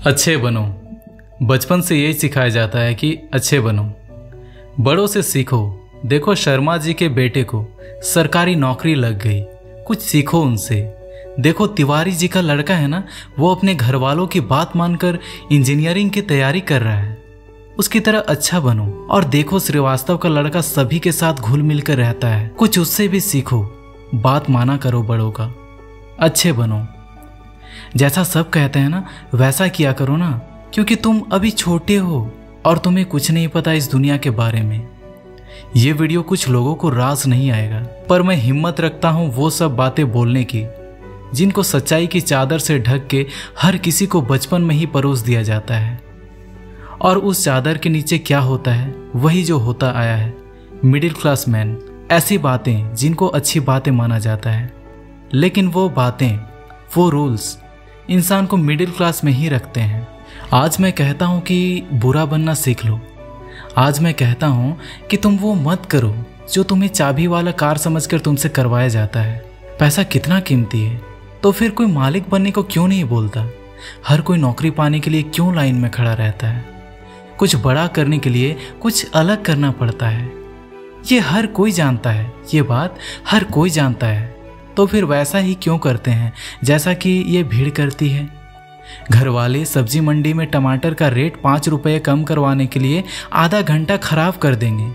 अच्छे बनो। बचपन से यही सिखाया जाता है कि अच्छे बनो, बड़ों से सीखो। देखो शर्मा जी के बेटे को सरकारी नौकरी लग गई, कुछ सीखो उनसे। देखो तिवारी जी का लड़का है ना, वो अपने घर वालों की बात मानकर इंजीनियरिंग की तैयारी कर रहा है, उसकी तरह अच्छा बनो। और देखो श्रीवास्तव का लड़का सभी के साथ घुल मिल कर रहता है, कुछ उससे भी सीखो। बात माना करो बड़ों का, अच्छे बनो। जैसा सब कहते हैं ना वैसा किया करो ना, क्योंकि तुम अभी छोटे हो और तुम्हें कुछ नहीं पता इस दुनिया के बारे में। ये वीडियो कुछ लोगों को रास नहीं आएगा, पर मैं हिम्मत रखता हूँ वो सब बातें बोलने की जिनको सच्चाई की चादर से ढक के हर किसी को बचपन में ही परोस दिया जाता है। और उस चादर के नीचे क्या होता है, वही जो होता आया है, मिडिल क्लास मैन। ऐसी बातें जिनको अच्छी बातें माना जाता है, लेकिन वो बातें, वो रूल्स इंसान को मिडिल क्लास में ही रखते हैं। आज मैं कहता हूँ कि बुरा बनना सीख लो। आज मैं कहता हूँ कि तुम वो मत करो जो तुम्हें चाबी वाला कार समझकर तुमसे करवाया जाता है। पैसा कितना कीमती है, तो फिर कोई मालिक बनने को क्यों नहीं बोलता? हर कोई नौकरी पाने के लिए क्यों लाइन में खड़ा रहता है? कुछ बड़ा करने के लिए कुछ अलग करना पड़ता है। ये हर कोई जानता है, ये बात हर कोई जानता है, तो फिर वैसा ही क्यों करते हैं जैसा कि ये भीड़ करती है? घर वाले सब्जी मंडी में टमाटर का रेट 5 रुपये कम करवाने के लिए आधा घंटा खराब कर देंगे,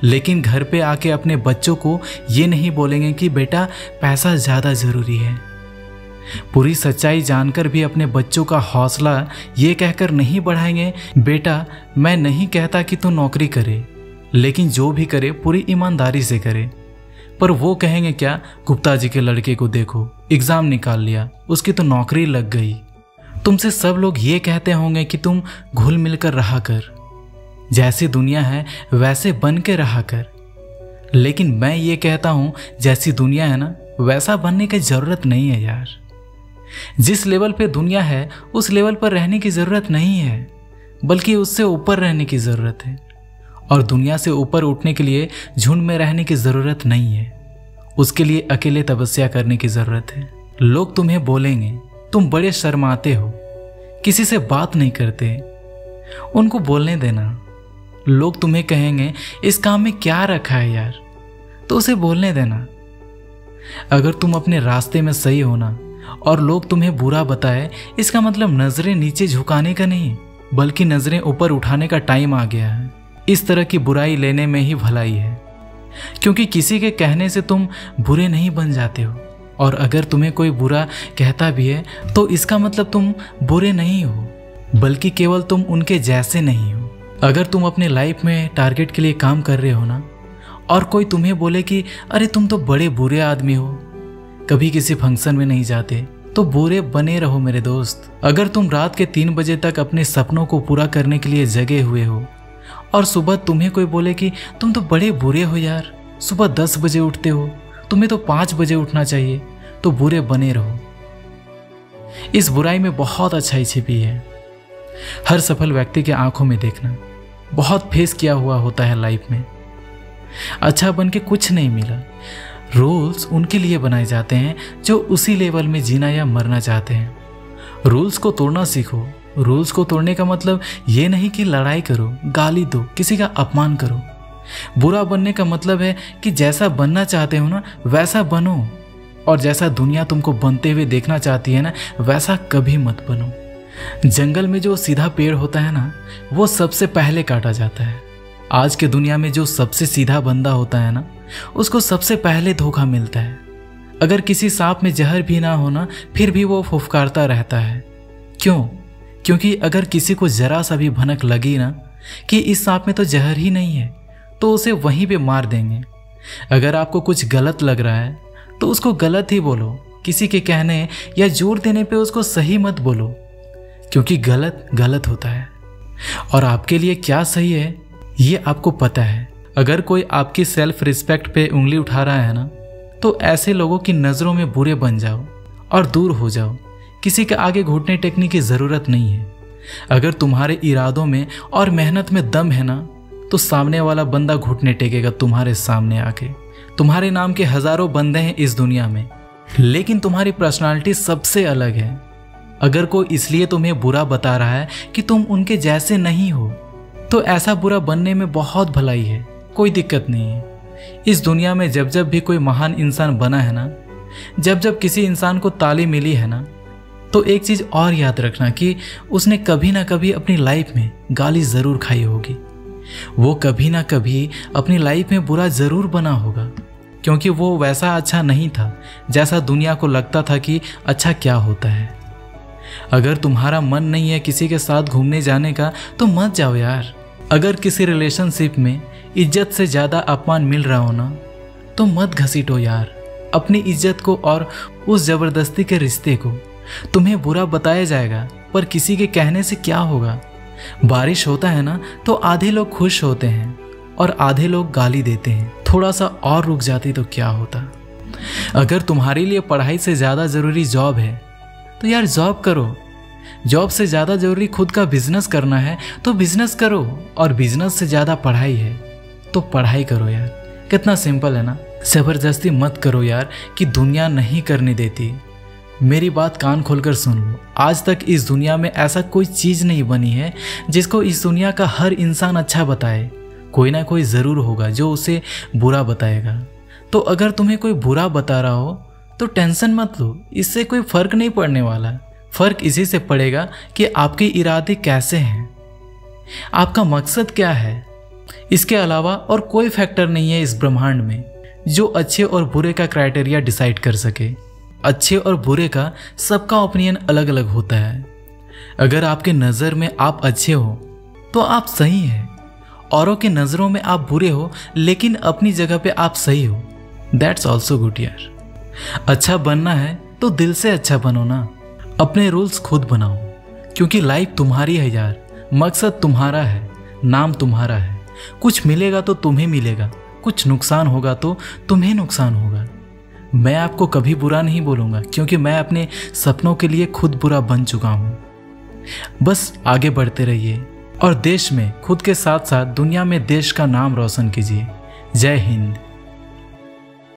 लेकिन घर पे आके अपने बच्चों को ये नहीं बोलेंगे कि बेटा पैसा ज़्यादा ज़रूरी है। पूरी सच्चाई जानकर भी अपने बच्चों का हौसला ये कहकर नहीं बढ़ाएंगे, बेटा मैं नहीं कहता कि तू नौकरी करे, लेकिन जो भी करे पूरी ईमानदारी से करे। पर वो कहेंगे क्या, गुप्ता जी के लड़के को देखो, एग्जाम निकाल लिया, उसकी तो नौकरी लग गई। तुमसे सब लोग ये कहते होंगे कि तुम घुल मिलकर रहा कर, जैसी दुनिया है वैसे बन के रहा कर। लेकिन मैं ये कहता हूँ जैसी दुनिया है ना वैसा बनने की ज़रूरत नहीं है यार। जिस लेवल पे दुनिया है उस लेवल पर रहने की ज़रूरत नहीं है, बल्कि उससे ऊपर रहने की ज़रूरत है। और दुनिया से ऊपर उठने के लिए झुंड में रहने की ज़रूरत नहीं है, उसके लिए अकेले तपस्या करने की ज़रूरत है। लोग तुम्हें बोलेंगे तुम बड़े शर्माते हो, किसी से बात नहीं करते, उनको बोलने देना। लोग तुम्हें कहेंगे इस काम में क्या रखा है यार, तो उसे बोलने देना। अगर तुम अपने रास्ते में सही होना और लोग तुम्हें बुरा बताए, इसका मतलब नज़रें नीचे झुकाने का नहीं, बल्कि नज़रें ऊपर उठाने का टाइम आ गया है। इस तरह की बुराई लेने में ही भलाई है, क्योंकि किसी के कहने से तुम बुरे नहीं बन जाते हो। और अगर तुम्हें कोई बुरा कहता भी है तो इसका मतलब तुम बुरे नहीं हो, बल्कि केवल तुम उनके जैसे नहीं हो। अगर तुम अपने लाइफ में टारगेट के लिए काम कर रहे हो ना, और कोई तुम्हें बोले कि अरे तुम तो बड़े बुरे आदमी हो, कभी किसी फंक्शन में नहीं जाते, तो बुरे बने रहो मेरे दोस्त। अगर तुम रात के 3 बजे तक अपने सपनों को पूरा करने के लिए जगे हुए हो और सुबह तुम्हें कोई बोले कि तुम तो बड़े बुरे हो यार, सुबह 10 बजे उठते हो, तुम्हें तो 5 बजे उठना चाहिए, तो बुरे बने रहो। इस बुराई में बहुत अच्छाई छिपी है। हर सफल व्यक्ति के आंखों में देखना, बहुत फेस किया हुआ होता है लाइफ में। अच्छा बन के कुछ नहीं मिला। रूल्स उनके लिए बनाए जाते हैं जो उसी लेवल में जीना या मरना चाहते हैं। रूल्स को तोड़ना सीखो। रूल्स को तोड़ने का मतलब ये नहीं कि लड़ाई करो, गाली दो, किसी का अपमान करो। बुरा बनने का मतलब है कि जैसा बनना चाहते हो ना वैसा बनो, और जैसा दुनिया तुमको बनते हुए देखना चाहती है ना वैसा कभी मत बनो। जंगल में जो सीधा पेड़ होता है ना वो सबसे पहले काटा जाता है। आज के दुनिया में जो सबसे सीधा बंदा होता है ना उसको सबसे पहले धोखा मिलता है। अगर किसी सांप में जहर भी ना हो ना फिर भी वो फुफकारता रहता है। क्यों? क्योंकि अगर किसी को जरा सा भी भनक लगी ना कि इस सांप में तो जहर ही नहीं है, तो उसे वहीं पे मार देंगे। अगर आपको कुछ गलत लग रहा है तो उसको गलत ही बोलो, किसी के कहने या जोर देने पे उसको सही मत बोलो, क्योंकि गलत गलत होता है और आपके लिए क्या सही है ये आपको पता है। अगर कोई आपकी सेल्फ रिस्पेक्ट पे उंगली उठा रहा है ना तो ऐसे लोगों की नज़रों में बुरे बन जाओ और दूर हो जाओ। किसी के आगे घुटने टेकने की ज़रूरत नहीं है। अगर तुम्हारे इरादों में और मेहनत में दम है ना तो सामने वाला बंदा घुटने टेकेगा तुम्हारे सामने आके। तुम्हारे नाम के हज़ारों बंदे हैं इस दुनिया में, लेकिन तुम्हारी पर्सनालिटी सबसे अलग है। अगर कोई इसलिए तुम्हें बुरा बता रहा है कि तुम उनके जैसे नहीं हो, तो ऐसा बुरा बनने में बहुत भलाई है, कोई दिक्कत नहीं है। इस दुनिया में जब जब भी कोई महान इंसान बना है ना, जब जब किसी इंसान को ताली मिली है ना, तो एक चीज़ और याद रखना कि उसने कभी ना कभी अपनी लाइफ में गाली ज़रूर खाई होगी। वो कभी ना कभी अपनी लाइफ में बुरा ज़रूर बना होगा, क्योंकि वो वैसा अच्छा नहीं था जैसा दुनिया को लगता था कि अच्छा क्या होता है। अगर तुम्हारा मन नहीं है किसी के साथ घूमने जाने का, तो मत जाओ यार। अगर किसी रिलेशनशिप में इज्जत से ज़्यादा अपमान मिल रहा हो ना, तो मत घसीटो यार अपनी इज्जत को और उस ज़बरदस्ती के रिश्ते को। तुम्हें बुरा बताया जाएगा, पर किसी के कहने से क्या होगा। बारिश होता है ना, तो आधे लोग खुश होते हैं और आधे लोग गाली देते हैं। थोड़ा सा और रुक जाती तो क्या होता। अगर तुम्हारे लिए पढ़ाई से ज़्यादा ज़रूरी जॉब है, तो यार जॉब करो। जॉब से ज़्यादा ज़रूरी खुद का बिजनेस करना है, तो बिजनेस करो। और बिजनेस से ज़्यादा पढ़ाई है, तो पढ़ाई करो यार। कितना सिंपल है ना। ज़बरदस्ती मत करो यार कि दुनिया नहीं करने देती। मेरी बात कान खोलकर सुन लो। आज तक इस दुनिया में ऐसा कोई चीज़ नहीं बनी है जिसको इस दुनिया का हर इंसान अच्छा बताए। कोई ना कोई ज़रूर होगा जो उसे बुरा बताएगा। तो अगर तुम्हें कोई बुरा बता रहा हो, तो टेंशन मत लो, इससे कोई फ़र्क नहीं पड़ने वाला। फ़र्क इसी से पड़ेगा कि आपके इरादे कैसे हैं, आपका मकसद क्या है। इसके अलावा और कोई फैक्टर नहीं है इस ब्रह्मांड में जो अच्छे और बुरे का क्राइटेरिया डिसाइड कर सके। अच्छे और बुरे का सबका ओपिनियन अलग अलग होता है। अगर आपके नज़र में आप अच्छे हो, तो आप सही हैं। औरों की नज़रों में आप बुरे हो, लेकिन अपनी जगह पे आप सही हो। दैट्स ऑल्सो गुड यार। अच्छा बनना है तो दिल से अच्छा बनो ना। अपने रूल्स खुद बनाओ, क्योंकि लाइफ तुम्हारी है यार। मकसद तुम्हारा है, नाम तुम्हारा है। कुछ मिलेगा तो तुम्हें मिलेगा, कुछ नुकसान होगा तो तुम्हें नुकसान होगा। मैं आपको कभी बुरा नहीं बोलूँगा, क्योंकि मैं अपने सपनों के लिए खुद बुरा बन चुका हूँ। बस आगे बढ़ते रहिए और देश में खुद के साथ साथ दुनिया में देश का नाम रोशन कीजिए। जय हिंद।